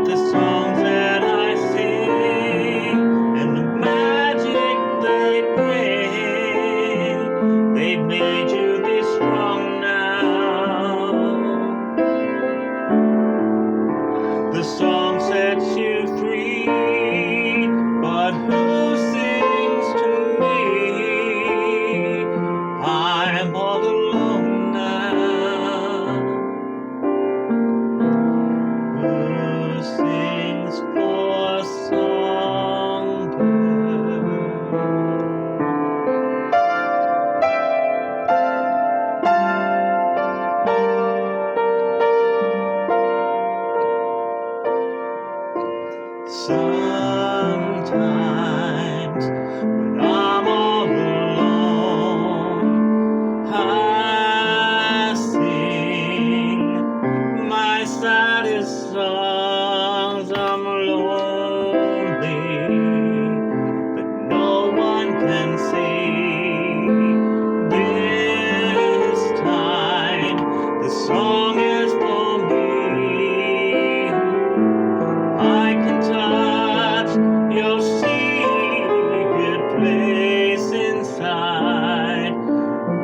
the songs that I sing and the magic they bring. They've made you be strong now. The song sets you free, but who sings to me? I'm all alone now. Who sings for songbird? Sometimes when I'm all alone, I sing my saddest songs. I'm lonely, but no one can see. This time the song is for me. I can touch your secret place inside,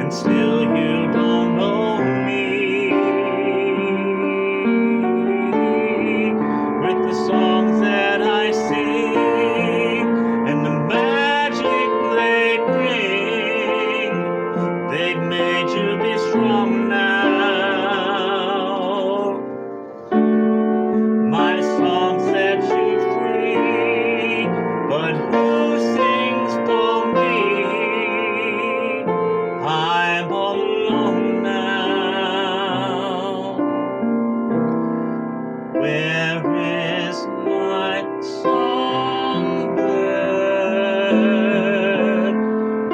and still you don't know me. With the songs that I sing and the magic they bring, they've made you be strong now. My song sets you free, but who sings for me? I'm all alone now. Where is my songbird?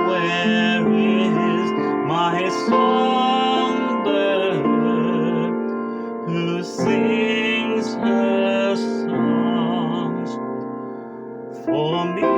Where is my songbird who sings her songs for me?